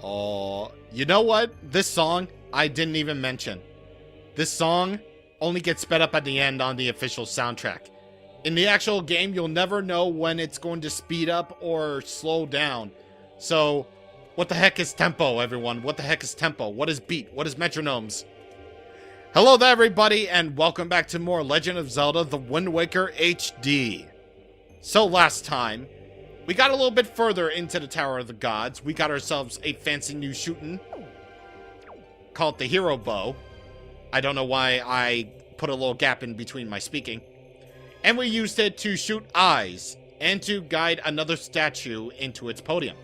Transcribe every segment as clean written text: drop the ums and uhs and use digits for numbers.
Oh, you know what? This song, I didn't even mention. This song only gets sped up at the end on the official soundtrack. In the actual game, you'll never know when it's going to speed up or slow down. So, what the heck is tempo, everyone? What the heck is tempo? What is beat? What is metronomes? Hello there, everybody, and welcome back to more Legend of Zelda: The Wind Waker HD. So last time, we got a little bit further into the Tower of the Gods. We got ourselves a fancy new shooting called the Hero Bow. I don't know why I put a little gap in between my speaking. And we used it to shoot eyes and to guide another statue into its podium.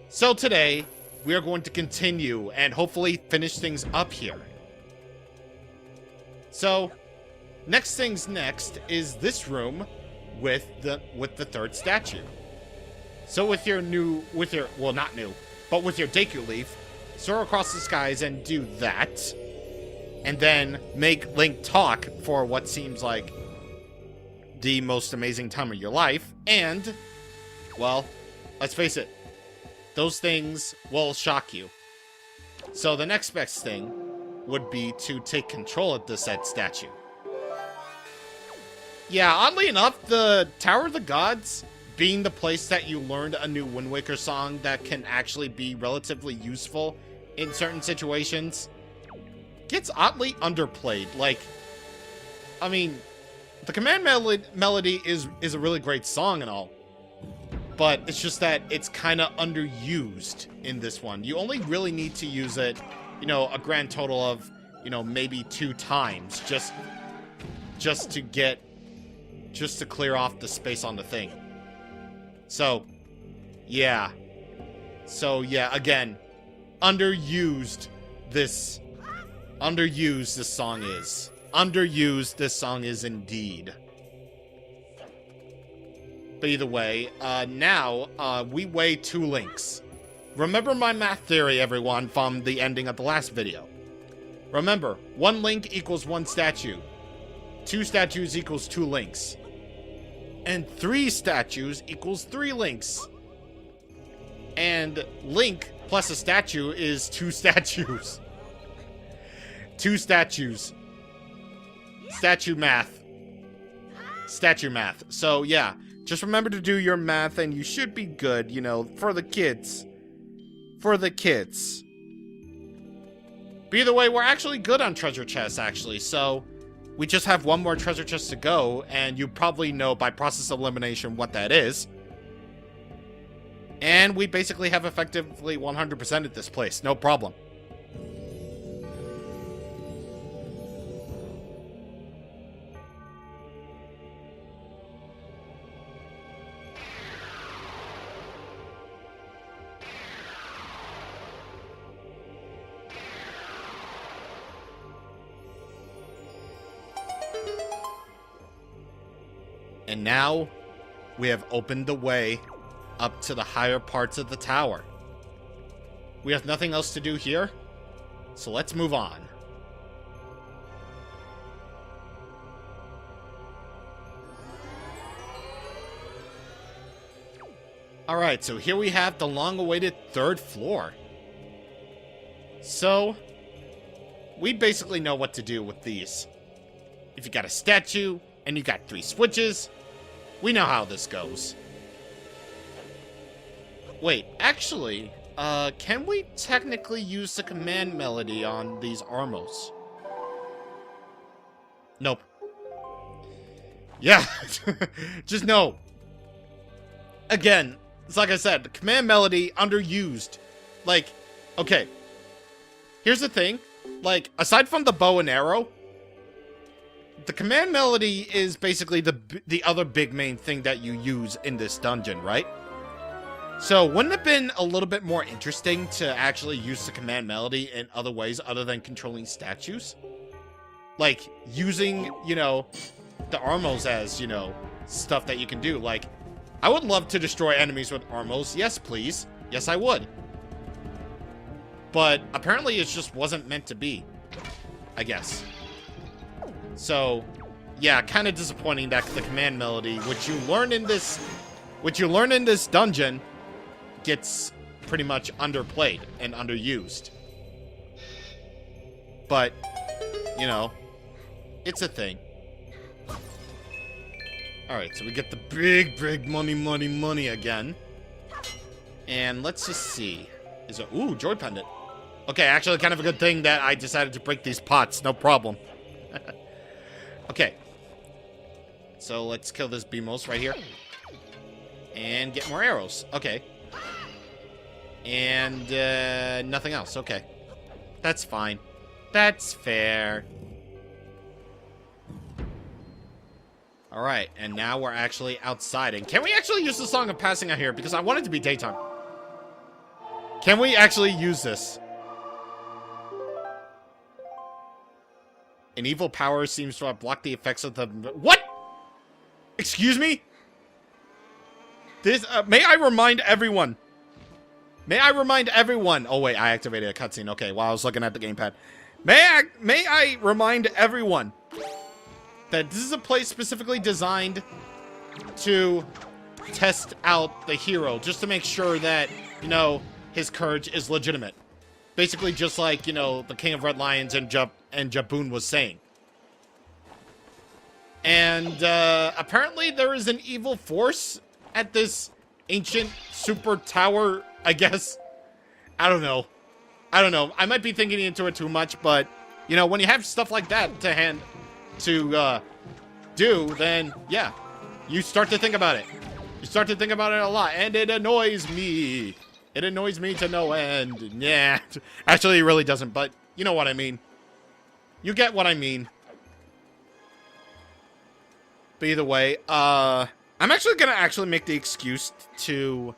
So today, we are going to continue and hopefully finish things up here. So, next things next is this room with the third statue. So with your well, not new, but with your Deku Leaf, soar across the skies and do that. And then make Link talk for what seems like the most amazing time of your life. And, well, let's face it, those things will shock you. So the next best thing would be to take control of the said statue. Yeah, oddly enough, the Tower of the Gods, being the place that you learned a new Wind Waker song that can actually be relatively useful in certain situations, gets oddly underplayed. Like, I mean, the command melody is a really great song and all, but it's just that it's kind of underused in this one. You only really need to use it, you know, a grand total of, you know, maybe 2 times, just to clear off the space on the thing. So, yeah. Again, underused this song is. Underused this song is indeed. But either way, now, we weigh 2 links. Remember my math theory, everyone, from the ending of the last video. Remember, 1 link equals 1 statue. 2 statues equals 2 links. And 3 statues equals 3 links. And Link plus a statue is 2 statues. 2 statues. Statue math. So, yeah. Just remember to do your math and you should be good, you know, for the kids. But either way, we're actually good on treasure chests, actually. So, we just have 1 more treasure chest to go, and you probably know by process of elimination what that is. And we basically have effectively 100% at this place, no problem. And now, we have opened the way up to the higher parts of the tower. We have nothing else to do here, so let's move on. Alright, so here we have the long-awaited 3rd floor. So, we basically know what to do with these. If you got a statue, and you got 3 switches, we know how this goes. Wait, actually, can we technically use the command melody on these Armos? Nope. Yeah, just no. Again, it's like I said, the command melody underused. Like, okay, here's the thing. Like, aside from the bow and arrow, the command melody is basically the other big main thing that you use in this dungeon, right? So, wouldn't it have been a little bit more interesting to actually use the command melody in other ways other than controlling statues? Like, using, you know, the Armos as, you know, stuff that you can do. Like, I would love to destroy enemies with Armos. Yes, please. Yes, I would. But apparently it just wasn't meant to be, I guess. So, yeah, kind of disappointing that the command melody, which you learn in this dungeon, gets pretty much underplayed and underused. But, you know, it's a thing. Alright, so we get the big money again. And let's just see. Is it... Ooh, joy pendant. Okay, actually kind of a good thing that I decided to break these pots. No problem. Okay. So let's kill this Beamos right here. And get more arrows. Okay. And nothing else. Okay. That's fine. That's fair. Alright, and now we're actually outside. And can we actually use the Song of Passing out here? Because I want it to be daytime. Can we actually use this? An evil power seems to have blocked the effects of the... What? Excuse me? This, may I remind everyone? May I remind everyone? Oh wait, I activated a cutscene. Okay, while I was looking at the gamepad. May I remind everyone that this is a place specifically designed to test out the hero, just to make sure that, you know, his courage is legitimate. Basically just like, you know, the King of Red Lions and Jaboon was saying. And apparently there is an evil force at this ancient super tower, I guess. I don't know. I might be thinking into it too much, but, you know, when you have stuff like that to do, then, yeah, you start to think about it. You start to think about it a lot, and it annoys me. It annoys me to no end. Yeah, actually, it really doesn't, but you know what I mean. You get what I mean. But either way, I'm actually gonna make the excuse to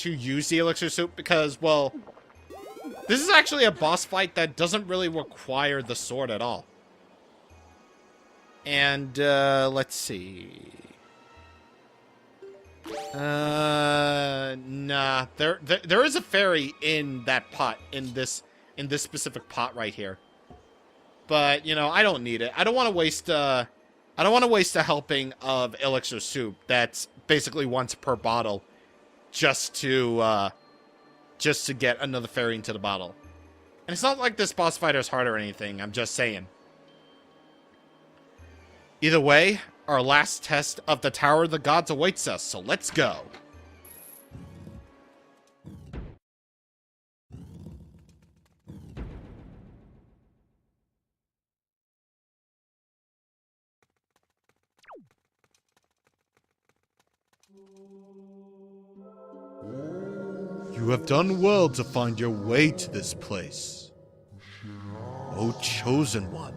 use the elixir soup because, well, this is actually a boss fight that doesn't really require the sword at all. And, let's see. Nah. There is a fairy in that pot, in this specific pot right here. But, you know, I don't need it. I don't want to waste a helping of elixir soup that's basically once per bottle just to get another fairy into the bottle. And it's not like this boss fight is hard or anything, I'm just saying. Either way, our last test of the Tower of the Gods awaits us, so let's go. You have done well to find your way to this place, O Chosen One.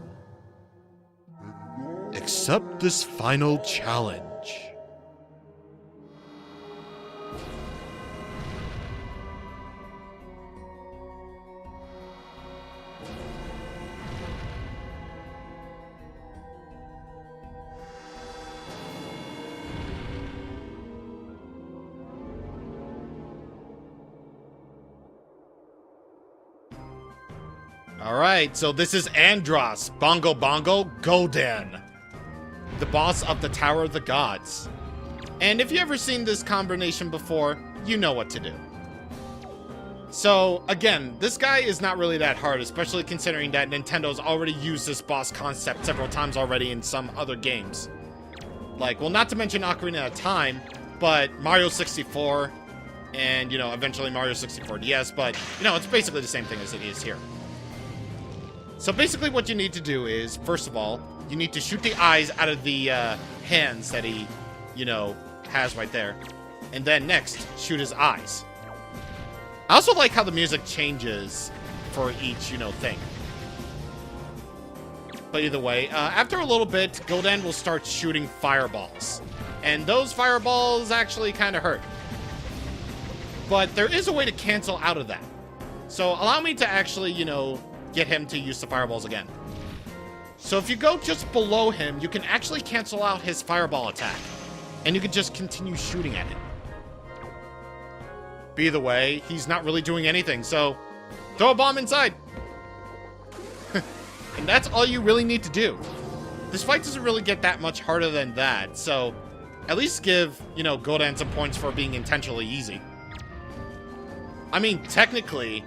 Accept this final challenge. Alright, so this is Andros, Bongo Golden, the boss of the Tower of the Gods. And if you've ever seen this combination before, you know what to do. So, again, this guy is not really that hard, especially considering that Nintendo's already used this boss concept several times already in some other games. Like, well, not to mention Ocarina of Time, but Mario 64, and, you know, eventually Mario 64 DS, but, you know, it's basically the same thing as it is here. So basically what you need to do is, first of all, you need to shoot the eyes out of the hands that he, you know, has right there. And then next, shoot his eyes. I also like how the music changes for each, you know, thing. But either way, after a little bit, Gul'dan will start shooting fireballs. And those fireballs actually kind of hurt. But there is a way to cancel out of that. So allow me to actually, you know, get him to use the fireballs again. So if you go just below him, you can actually cancel out his fireball attack. And you can just continue shooting at him. But either way, he's not really doing anything, so throw a bomb inside. And that's all you really need to do. This fight doesn't really get that much harder than that, so at least give, you know, Gul'dan some points for being intentionally easy. technically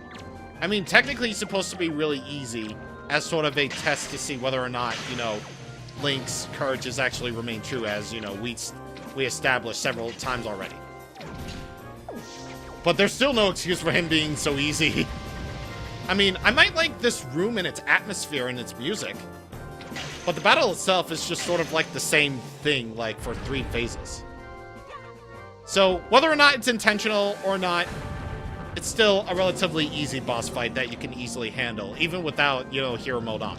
it's supposed to be really easy as sort of a test to see whether or not, Link's courage has actually remained true, as, we established several times already. But there's still no excuse for him being so easy. I might like this room and its atmosphere and its music, but the battle itself is just sort of like the same thing, like, for 3 phases. So, whether or not it's intentional or not, it's still a relatively easy boss fight that you can easily handle, even without, hero mode on.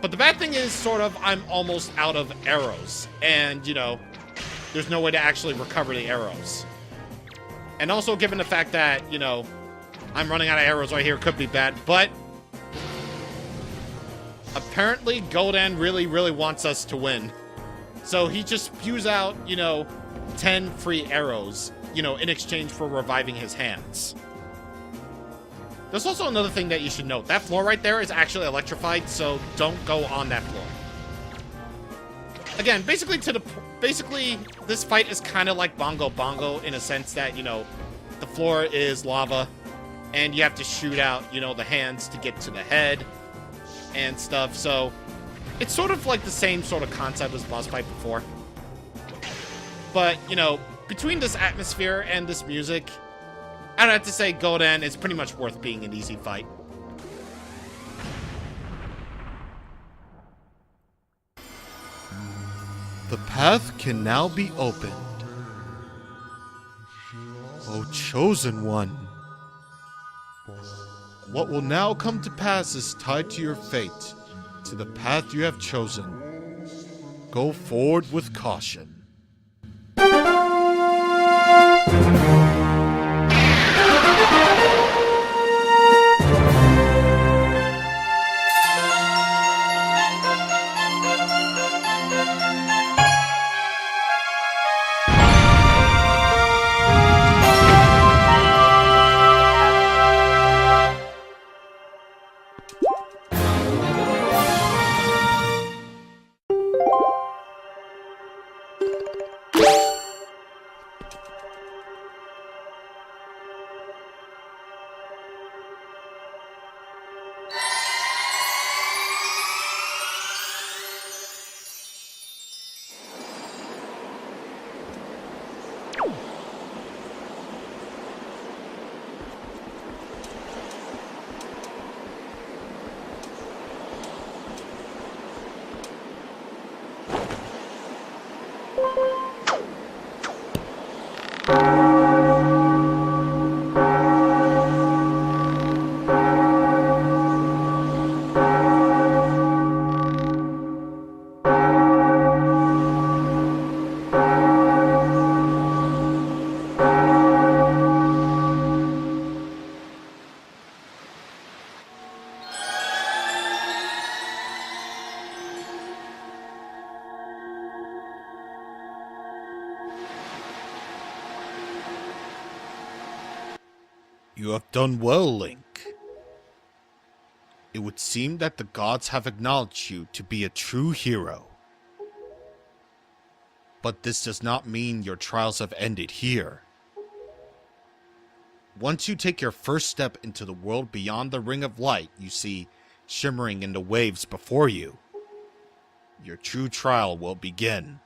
But the bad thing is, sort of, I'm almost out of arrows, and, there's no way to actually recover the arrows. And also, given the fact that, I'm running out of arrows right here, could be bad, but apparently Gul'dan really, really wants us to win. So he just spews out, 10 free arrows, in exchange for reviving his hands. There's also another thing that you should note. That floor right there is actually electrified, so don't go on that floor. Again, basically, this fight is kind of like Bongo Bongo in a sense that, the floor is lava, and you have to shoot out, the hands to get to the head and stuff, so it's sort of like the same sort of concept as boss fight before. But, between this atmosphere and this music, I'd have to say Gul'dan is pretty much worth being an easy fight. The path can now be opened. O chosen one, what will now come to pass is tied to your fate, to the path you have chosen. Go forward with caution. You have done well, Link. It would seem that the gods have acknowledged you to be a true hero. But this does not mean your trials have ended here. Once you take your first step into the world beyond the ring of light you see shimmering in the waves before you, your true trial will begin.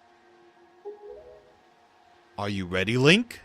Are you ready, Link?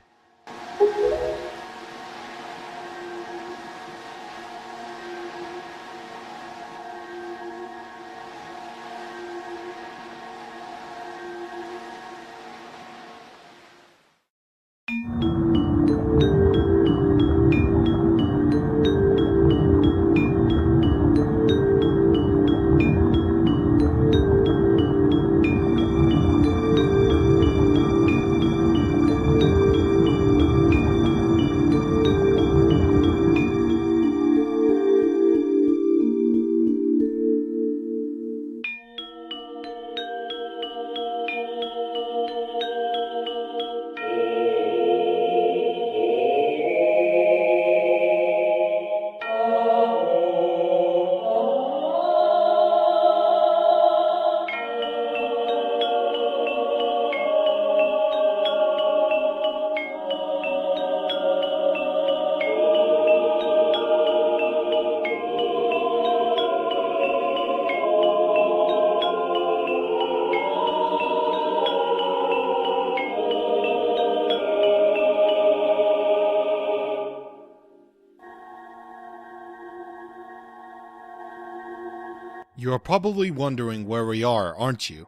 You are probably wondering where we are, aren't you?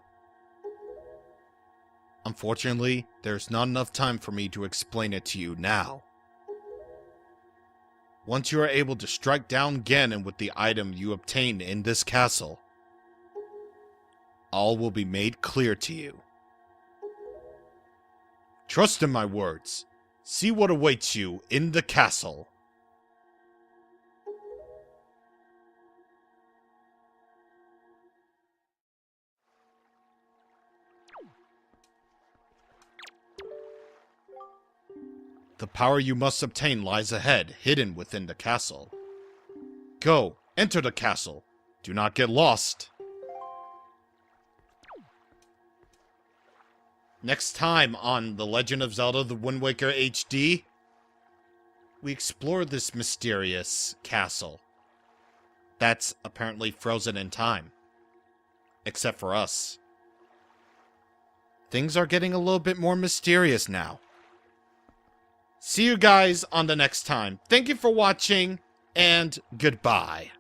Unfortunately, there's not enough time for me to explain it to you now. Once you are able to strike down Ganon with the item you obtained in this castle, all will be made clear to you. Trust in my words. See what awaits you in the castle. The power you must obtain lies ahead, hidden within the castle. Go, enter the castle. Do not get lost. Next time on The Legend of Zelda: The Wind Waker HD, we explore this mysterious castle that's apparently frozen in time. Except for us. Things are getting a little bit more mysterious now. See you guys on the next time. Thank you for watching, and goodbye.